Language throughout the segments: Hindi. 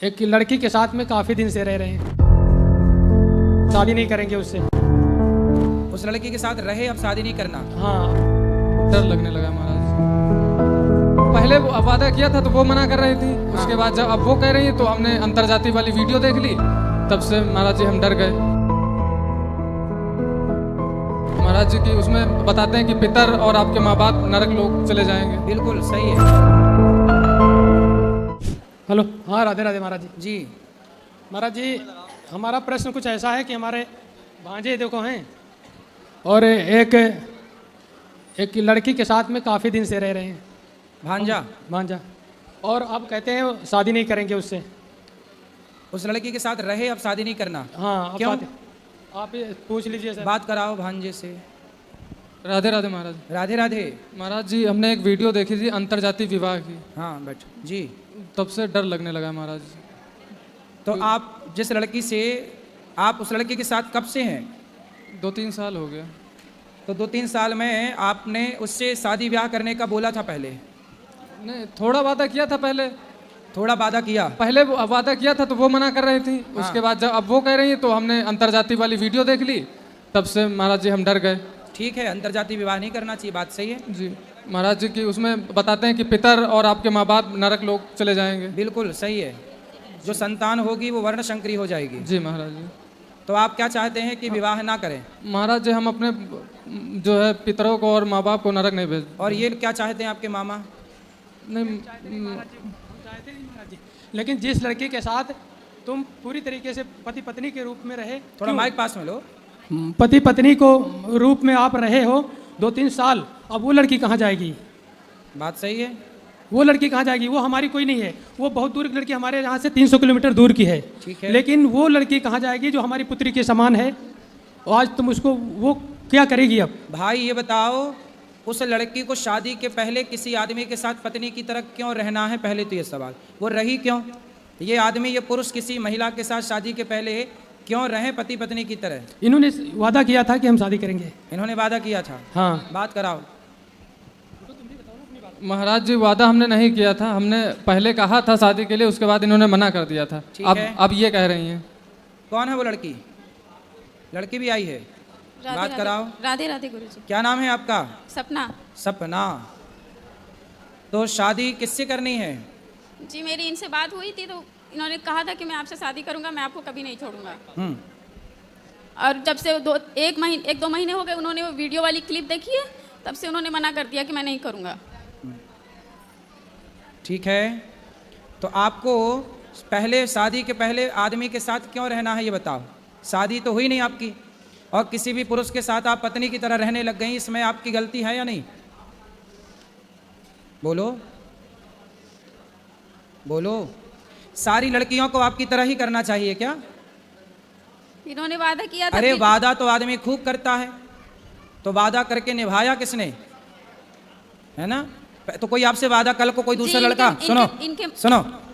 एक लड़की के साथ में काफ़ी दिन से रह रहे हैं, शादी नहीं करेंगे उससे। उस लड़की के साथ रहे, अब शादी नहीं करना। हाँ, डर लगने लगा महाराज। पहले वो वादा किया था तो वो मना कर रही थी, उसके बाद जब अब वो कह रही है तो हमने अंतरजातीय वाली वीडियो देख ली, तब से महाराज जी हम डर गए। महाराज जी की उसमें बताते हैं कि पितर और आपके माँ बाप नरक लोग चले जाएंगे। बिल्कुल सही है। हेलो, हाँ राधे राधे महाराज जी। जी महाराज जी, हमारा प्रश्न कुछ ऐसा है कि हमारे भांजे देखो हैं और एक लड़की के साथ में काफ़ी दिन से रह रहे हैं, भांजा, और अब कहते हैं शादी नहीं करेंगे उससे। उस लड़की के साथ रहे, अब शादी नहीं करना। हाँ, अब क्यों? आप ये पूछ लीजिए सर। बात कराओ भांजे से। राधे राधे महाराज। राधे राधे। महाराज जी, हमने एक वीडियो देखी थी अंतरजातीय विवाह की, हाँ बैठ जी। तब से डर लगने लगा महाराज। तो आप जिस लड़की से, आप उस लड़की के साथ कब से हैं? 2-3 साल हो गया। तो 2-3 साल में आपने उससे शादी ब्याह करने का बोला था पहले? नहीं, थोड़ा वादा किया था पहले। थोड़ा वादा किया? पहले वो वादा किया था तो वो मना कर रही थी, उसके बाद जब अब वो कह रही है तो हमने अंतरजातीय वाली वीडियो देख ली, तब से महाराज जी हम डर गए। ठीक है, अंतरजातीय विवाह नहीं करना चाहिए, बात सही है जी महाराज जी की उसमें बताते हैं कि पितर और आपके माँ बाप नरक लोग चले जाएंगे। बिल्कुल सही है। जो संतान होगी वो वर्ण शंकरी हो जाएगी। जी महाराज जी। तो आप क्या चाहते हैं कि विवाह ना करें? महाराज जी, हम अपने जो है पितरों को और माँ बाप को नरक नहीं भेज। और ये क्या चाहते हैं आपके मामा? नहीं, लेकिन जिस लड़की के साथ तुम पूरी तरीके से पति पत्नी के रूप में रहे, थोड़ा माइक पास में लो। पति पत्नी को रूप में आप रहे हो 2-3 साल, अब वो लड़की कहाँ जाएगी? बात सही है। वो लड़की कहाँ जाएगी? वो हमारी कोई नहीं है, वो बहुत दूर की लड़की, हमारे यहाँ से 300 किलोमीटर दूर की है। ठीक है। लेकिन वो लड़की कहाँ जाएगी जो हमारी पुत्री के समान है? और आज तुम उसको, वो क्या करेगी अब? भाई ये बताओ, उस लड़की को शादी के पहले किसी आदमी के साथ पत्नी की तरह क्यों रहना है? पहले तो ये सवाल, वो रही क्यों? ये आदमी, ये पुरुष किसी महिला के साथ शादी के पहले क्यों रहे पति पत्नी की तरह? इन्होंने वादा किया था कि हम शादी करेंगे। इन्होंने वादा किया था। हाँ, बात कराओ। महाराज जी, वादा हमने नहीं किया था, हमने पहले कहा था शादी के लिए, उसके बाद इन्होंने मना कर दिया था। ठीक अब है। अब ये कह रही हैं। कौन है वो लड़की? लड़की भी आई है, बात कराओ। राधे राधे गुरुजी। क्या नाम है आपका? सपना। सपना। तो शादी किससे करनी है? जी, मेरी इनसे बात हुई थी तो इन्होंने कहा था कि मैं आपसे शादी करूंगा, मैं आपको कभी नहीं छोड़ूंगा। और जब से 1-2 महीने हो गए, उन्होंने वो वीडियो वाली क्लिप देखी है, तब से उन्होंने मना कर दिया कि मैं नहीं करूंगा। ठीक है, तो आपको पहले, शादी के पहले आदमी के साथ क्यों रहना है ये बताओ। शादी तो हुई नहीं आपकी, और किसी भी पुरुष के साथ आप पत्नी की तरह रहने लग गई, इसमें आपकी गलती है या नहीं? बोलो बोलो। सारी लड़कियों को आपकी तरह ही करना चाहिए क्या? इन्होंने वादा किया था। अरे वादा तो आदमी खूब करता है, तो वादा करके निभाया किसने? है ना? तो कोई आपसे वादा, कल को कोई दूसरा लड़का, सुनो,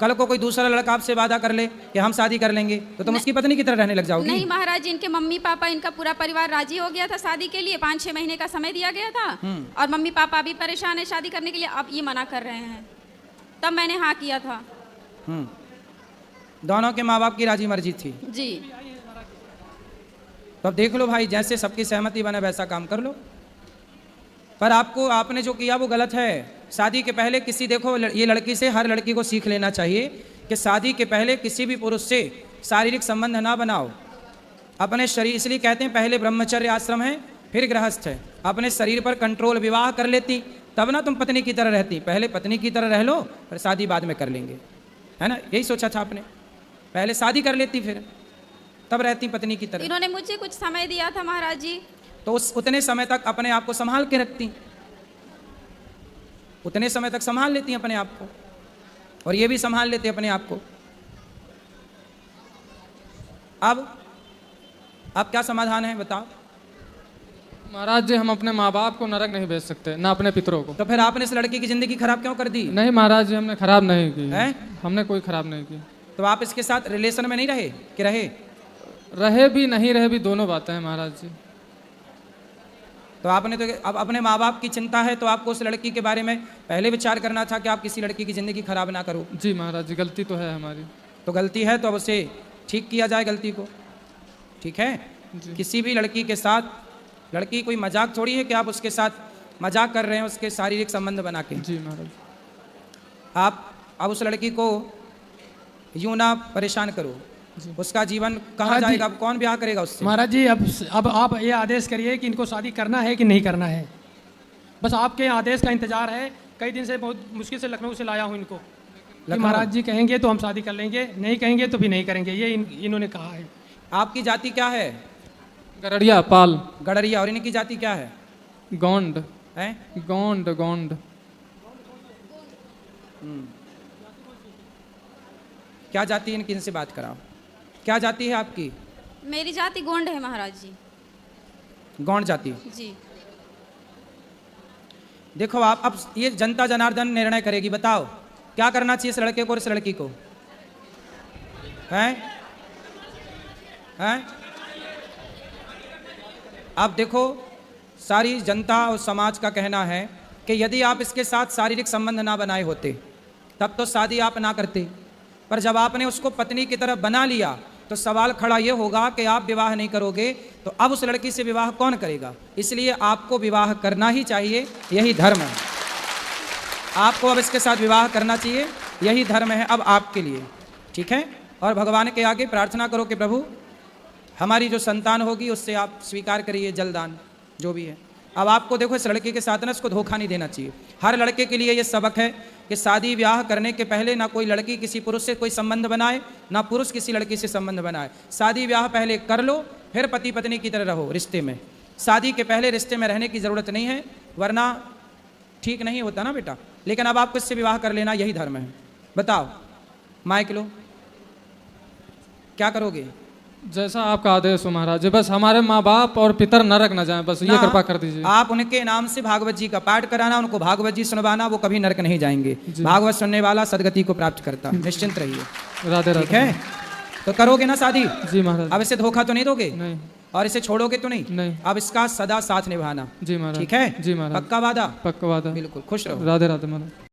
कल को कोई दूसरा लड़का आपसे वादा कर ले कि हम शादी कर लेंगे, तो तुम उसकी पत्नी की तरह रहने लग जाओगी? नहीं महाराज जी, इनके मम्मी पापा, इनका पूरा परिवार राजी हो गया था शादी के लिए। 5-6 महीने का समय दिया गया था, और मम्मी पापा अभी परेशान है शादी करने के लिए, अब ये मना कर रहे हैं। तब मैंने हाँ किया था। दोनों के माँ बाप की राजी मर्जी थी जी। तो अब देख लो भाई, जैसे सबकी सहमति बने वैसा काम कर लो। पर आपने जो किया वो गलत है। शादी के पहले किसी, देखो ये लड़की से हर लड़की को सीख लेना चाहिए कि शादी के पहले किसी भी पुरुष से शारीरिक संबंध ना बनाओ। अपने शरीर, इसलिए कहते हैं पहले ब्रह्मचर्य आश्रम है, फिर गृहस्थ है। अपने शरीर पर कंट्रोल, विवाह कर लेती तब ना तुम पत्नी की तरह रहती। पहले पत्नी की तरह रह लो, फिर शादी बाद में कर लेंगे, है ना? यही सोचा था आपने, पहले शादी कर लेती फिर तब रहती पत्नी की तरह। इन्होंने मुझे कुछ समय दिया था महाराज जी, तो उतने समय तक अपने आप को संभाल के रखती, उतने समय तक संभाल लेती अपने आप को, और ये भी संभाल लेते अपने आप को। अब क्या समाधान है बताओ? महाराज जी, हम अपने माँ बाप को नरक नहीं भेज सकते, ना अपने पितरों को। तो फिर आपने इस लड़की की जिंदगी खराब क्यों कर दी? नहीं महाराज जी, हमने खराब नहीं की है? हमने कोई खराब नहीं की। तो आप इसके साथ रिलेशन में नहीं रहे कि रहे भी नहीं रहे भी, दोनों बातें हैं महाराज जी। तो आपने तो, अब अपने माँ बाप की चिंता है तो आपको उस लड़की के बारे में पहले विचार करना था कि आप किसी लड़की की ज़िंदगी खराब ना करो। जी महाराज जी, गलती तो है हमारी। तो गलती है तो अब उसे ठीक किया जाए गलती को, ठीक है। किसी भी लड़की के साथ, लड़की कोई मजाक थोड़ी है कि आप उसके साथ मजाक कर रहे हैं उसके शारीरिक संबंध बना के। जी महाराज। आप अब उस लड़की को यूं ना परेशान करो, उसका जीवन कहाँ महाराज जी- जाएगा, अब कौन ब्याह करेगा उससे। महाराज जी अब आप ये आदेश करिए कि इनको शादी करना है कि नहीं करना है, बस आपके आदेश का इंतजार है। कई दिन से बहुत मुश्किल से लखनऊ से लाया हूँ इनको कि महाराज जी कहेंगे तो हम शादी कर लेंगे, नहीं कहेंगे तो भी नहीं करेंगे, ये इन्होंने कहा है। आपकी जाति क्या है? गड़रिया पाल। गडरिया। और इनकी जाति क्या है? गोंड। हैं? गोंड गोंड। क्या जाति है इनकी? इनसे बात कराओ। क्या जाति है आपकी? मेरी जाति गोंड है महाराज जी। गौंड जाति। जी। देखो आप, अब ये जनता जनार्दन निर्णय करेगी, बताओ क्या करना चाहिए इस लड़के को और इस लड़की को? हैं? हैं? आप देखो, सारी जनता और समाज का कहना है कि यदि आप इसके साथ शारीरिक संबंध ना बनाए होते तब तो शादी आप ना करते, पर जब आपने उसको पत्नी की तरफ बना लिया तो सवाल खड़ा ये होगा कि आप विवाह नहीं करोगे तो अब उस लड़की से विवाह कौन करेगा। इसलिए आपको विवाह करना ही चाहिए, यही धर्म है। आपको अब इसके साथ विवाह करना चाहिए, यही धर्म है अब आपके लिए, ठीक है। और भगवान के आगे प्रार्थना करो कि प्रभु हमारी जो संतान होगी उससे आप स्वीकार करिए जलदान जो भी है। अब आपको देखो इस लड़के के साथ ना इसको धोखा नहीं देना चाहिए। हर लड़के के लिए ये सबक है कि शादी ब्याह करने के पहले ना कोई लड़की किसी पुरुष से कोई संबंध बनाए, ना पुरुष किसी लड़की से संबंध बनाए। शादी ब्याह पहले कर लो, फिर पति पत्नी की तरह रहो रिश्ते में। शादी के पहले रिश्ते में रहने की ज़रूरत नहीं है, वरना ठीक नहीं होता ना बेटा। लेकिन अब आपको इससे विवाह कर लेना यही धर्म है। बताओ माइक लो, क्या करोगे? जैसा आपका आदेश हो महाराज जी, बस हमारे माँ बाप और पितर नरक न जाएं, बस ये ना, कृपा कर दीजिए। आप उनके नाम से भागवत जी का पाठ कराना, उनको भागवत जी सुनवाना, वो कभी नरक नहीं जाएंगे। भागवत सुनने वाला सदगति को प्राप्त करता, निश्चिंत रहिए, राधे ठीक राधे। है। तो करोगे ना शादी? जी महाराज। अब इसे धोखा तो नहीं दोगे नहीं। और इसे छोड़ोगे तो नहीं? नहीं। अब इसका सदा साथ निभाना, जी महाराज। ठीक है। जी महाराज। पक्का वादा? पक्का वादा। बिल्कुल। खुश रहो। राधे राधे महाराज।